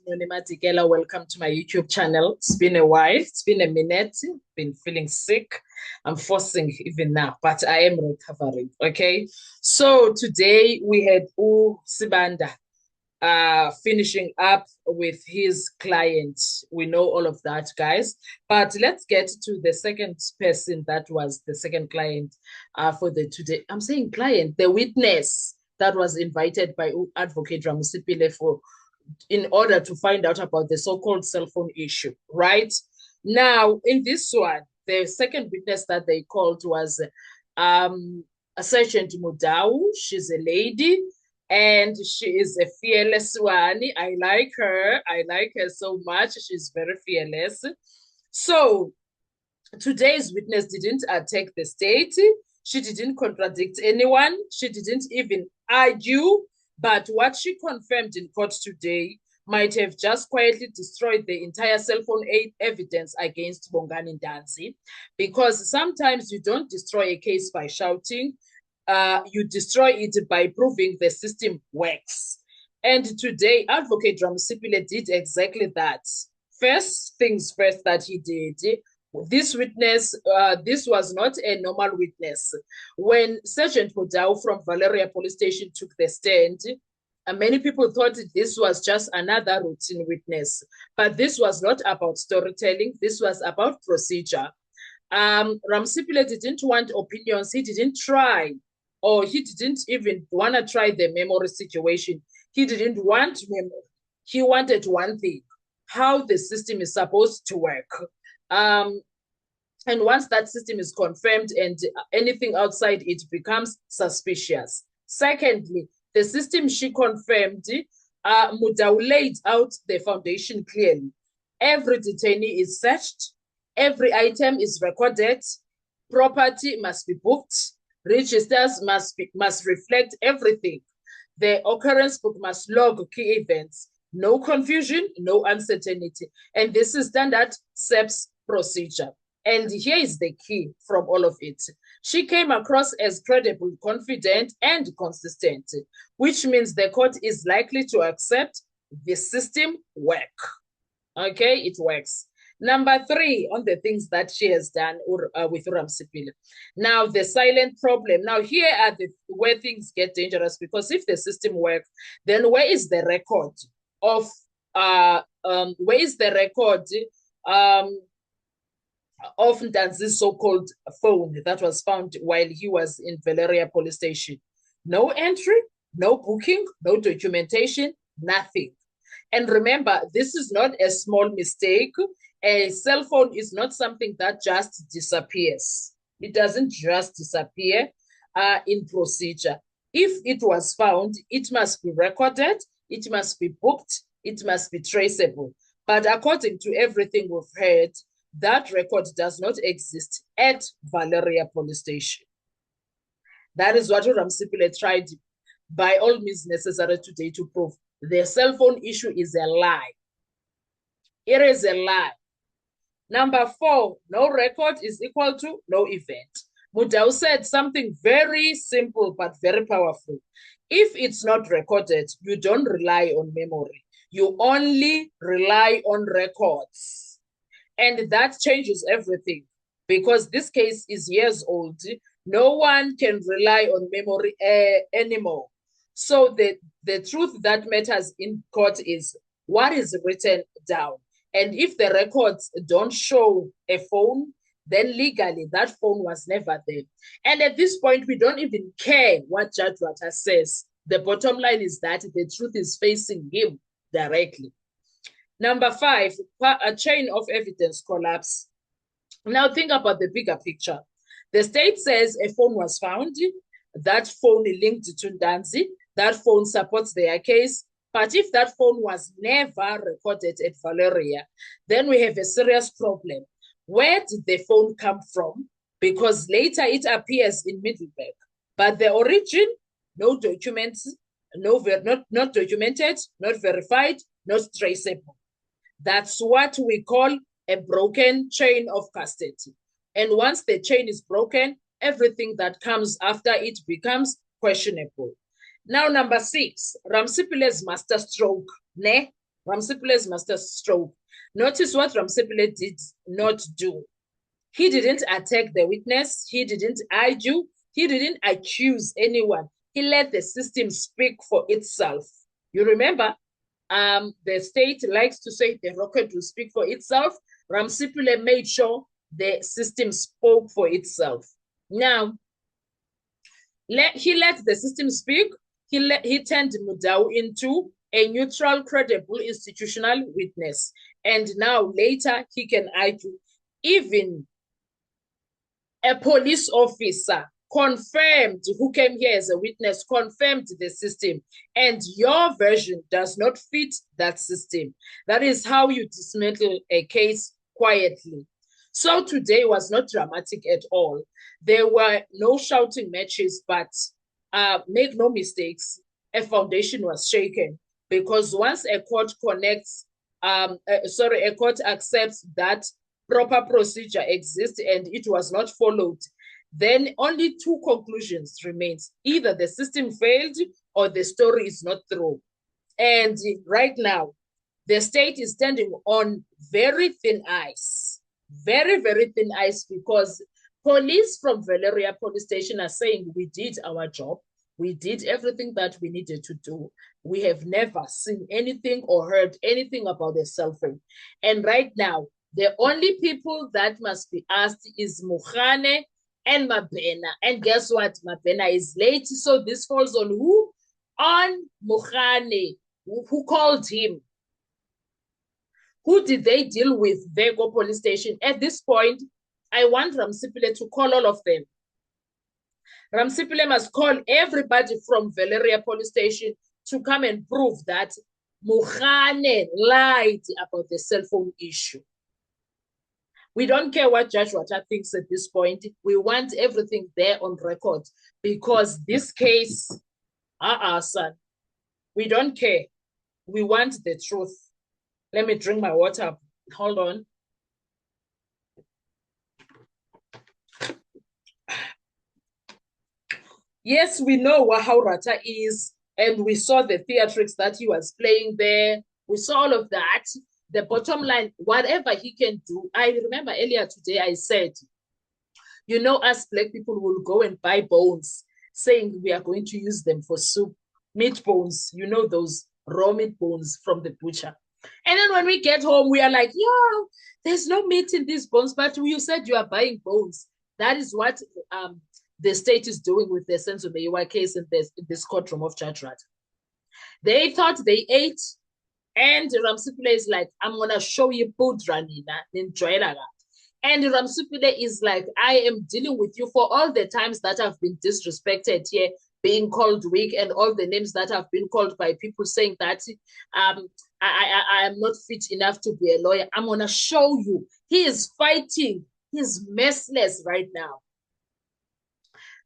Noni Madikela. Welcome to my YouTube channel. It's been a while. It's been a minute. Been feeling sick. I'm forcing even now, but I am recovering. Okay. So today we had Sibanda finishing up with his client. We know all of that, guys. But let's get to the second person that was the second client for the today. I'm saying client, the witness that was invited by Advocate Ramusipile for in order to find out about the so-called cell phone issue, right? Now, in this one, the second witness that they called was a Sergeant Mudau. She's a lady and she is a fearless one. I like her. I like her so much. She's very fearless. So today's witness didn't attack the state. She didn't contradict anyone. She didn't even argue. But what she confirmed in court today might have just quietly destroyed the entire cell phone evidence against Bongani Ndanzi, because sometimes you don't destroy a case by shouting. You destroy it by proving the system works. And today, Advocate Ramusipile did exactly that. First things first that he did, this witness, this was not a normal witness. When Sergeant Mudau from Valeria Police Station took the stand, many people thought this was just another routine witness. But this was not about storytelling. This was about procedure. Ramusipile didn't want opinions. He didn't try, or he didn't even want to try the memory situation. He didn't want memory. He wanted one thing, how the system is supposed to work. And once that system is confirmed and anything outside it becomes suspicious. Secondly, the system she confirmed, Mudau laid out the foundation clearly. Every detainee is searched, every item is recorded, property must be booked, registers must reflect everything. The occurrence book must log key events. No confusion, no uncertainty. And this is standard SEPS procedure. And here is the key from all of it. She came across as credible, confident, and consistent, which means the court is likely to accept the system work. Okay, it works. Number 3 on the things that she has done with Ramusipile. Now, the silent problem. Now, here are where things get dangerous, because if the system works, then where is the record of Ndanzi's so-called phone that was found while he was in Valeria Police Station? No entry, no booking, no documentation, nothing. And remember, this is not a small mistake. A cell phone is not something that just disappears. It doesn't just disappear in procedure. If it was found, it must be recorded, it must be booked, it must be traceable. But according to everything we've heard, that record does not exist at Valeria Police Station. That is what Ramusipile tried by all means necessary today to prove. The cell phone issue is a lie. It is a lie. Number 4, no record is equal to no event. Mudau said something very simple but very powerful. If it's not recorded, you don't rely on memory. You only rely on records. And that changes everything, because this case is years old. No one can rely on memory anymore. So the truth that matters in court is what is written down. And if the records don't show a phone, then legally that phone was never there. And at this point, we don't even care what Judge Wata says. The bottom line is that the truth is facing him directly. Number 5, a chain of evidence collapse. Now think about the bigger picture. The state says a phone was found. That phone linked to Ndanzi. That phone supports their case. But if that phone was never recorded at Valeria, then we have a serious problem. Where did the phone come from? Because later it appears in Middelburg. But the origin, no documents, not documented, not verified, not traceable. That's what we call a broken chain of custody. And once the chain is broken, everything that comes after it becomes questionable. Now, number 6, Ramusipile's masterstroke, ne? Ramsipule's master stroke. Notice what Ramsipule did not do. He didn't attack the witness. He didn't argue. He didn't accuse anyone. He let the system speak for itself. You remember, the state likes to say the record will speak for itself. Ramsipule made sure the system spoke for itself. Now, he let the system speak. He turned Mudau into a neutral, credible institutional witness. And now later he can argue. Even a police officer confirmed, who came here as a witness, confirmed the system. And your version does not fit that system. That is how you dismantle a case quietly. So today was not dramatic at all. There were no shouting matches, but make no mistakes, a foundation was shaken, because once a court a court accepts that proper procedure exists and it was not followed, then only two conclusions remains. Either the system failed or the story is not true. And right now, the state is standing on very thin ice, very, very thin ice, because police from Valeria police station are saying we did our job. We did everything that we needed to do. We have never seen anything or heard anything about the cell phone. And right now, the only people that must be asked is Mokgane and Mabena. And guess what? Mabena is late. So this falls on who? On Mokgane. Who called him? Who did they deal with? Vego police station. At this point, I want Ramsipule to call all of them. Ramsipule must call everybody from Valeria police station to come and prove that Mokgane lied about the cell phone issue. We don't care what Judge Wata thinks at this point. We want everything there on record, because this case, son, we don't care. We want the truth. Let me drink my water. Hold on. Yes, we know how Rata is, and we saw the theatrics that he was playing there. We saw all of that. The bottom line, whatever he can do. I remember earlier today I said, you know, us Black people will go and buy bones, saying we are going to use them for soup, meat bones, you know, those raw meat bones from the butcher. And then when we get home, we are like, yo, there's no meat in these bones, but you said you are buying bones. That is what the state is doing with the Senzo Meyiwa case in this courtroom of Judge Rata. They thought they ate, and Ramsipule is like, I'm going to show you Pudranina, and Ramsipule is like, I am dealing with you for all the times that I've been disrespected here, being called weak, and all the names that have been called by people saying that I am not fit enough to be a lawyer. I'm going to show you. He is fighting. He's merciless right now.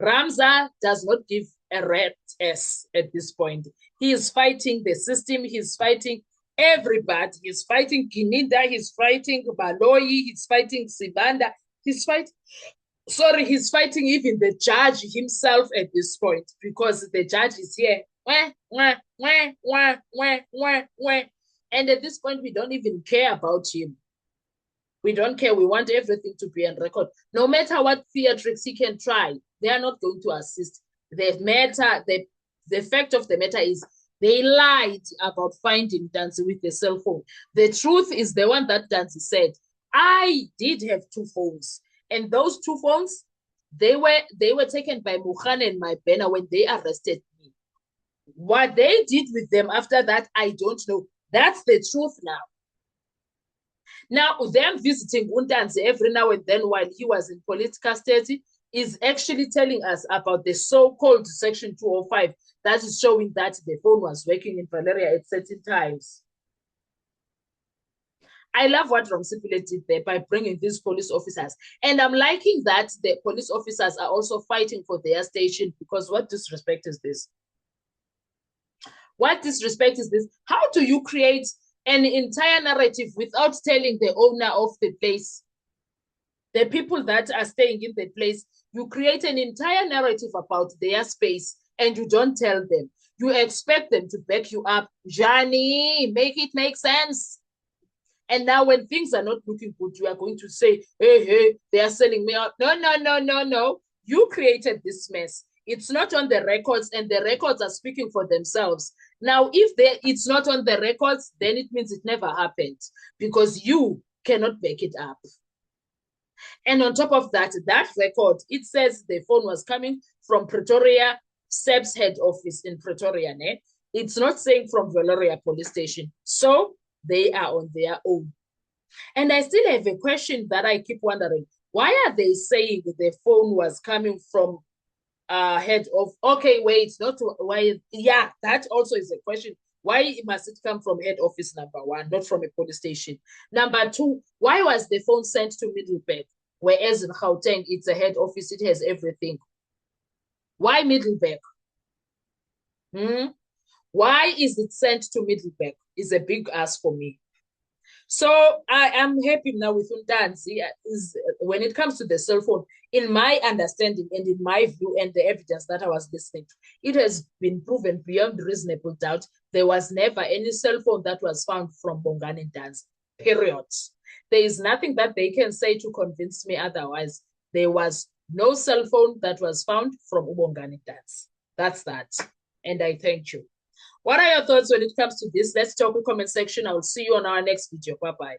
Ramza does not give a rat's ass at this point. He is fighting the system. He's fighting everybody. He's fighting Gininda. He's fighting Baloyi. He's fighting Sibanda. He's fighting even the judge himself at this point, because the judge is here. And at this point, we don't even care about him. We don't care. We want everything to be on record. No matter what theatrics he can try, they are not going to assist. The fact of the matter is they lied about finding Dancy with the cell phone. The truth is the one that Dancy said, I did have two phones. And those two phones, they were taken by Mokgane and Mabena when they arrested me. What they did with them after that, I don't know. That's the truth now. Now, them visiting Undanzi every now and then while he was in police custody is actually telling us about the so-called Section 205 that is showing that the phone was working in Valeria at certain times. I love what Ramsipule did there by bringing these police officers. And I'm liking that the police officers are also fighting for their station, because what disrespect is this? What disrespect is this? How do you create an entire narrative without telling the owner of the place, the people that are staying in the place? You create an entire narrative about their space and you don't tell them. You expect them to back you up. Johnny, make it make sense. And now when things are not looking good, you are going to say, hey, they are selling me out. No, no, no, no, no. You created this mess. It's not on the records, and the records are speaking for themselves. Now, if it's not on the records, then it means it never happened because you cannot back it up. And on top of that, that record, it says the phone was coming from Pretoria, SEB's head office in Pretoria. Ne? It's not saying from Valeria police station. So they are on their own. And I still have a question that I keep wondering. Why are they saying the phone was coming from head of, okay, wait, not why, yeah, that also is a question. Why must it come from head office, number one, not from a police station? Number two, why was the phone sent to Middleburg? Whereas in Gauteng, it's a head office, it has everything. Why Middleburg? Why is it sent to Middleburg? Is a big ask for me. So I am happy now with Ntanzi. When it comes to the cell phone, in my understanding and in my view and the evidence that I was listening to, it has been proven beyond reasonable doubt there was never any cell phone that was found from Bongani Ntanzi, period. There is nothing that they can say to convince me otherwise. There was no cell phone that was found from Ubongani Ntanzi. That's that. And I thank you. What are your thoughts when it comes to this? Let's talk in the comment section. I will see you on our next video. Bye-bye.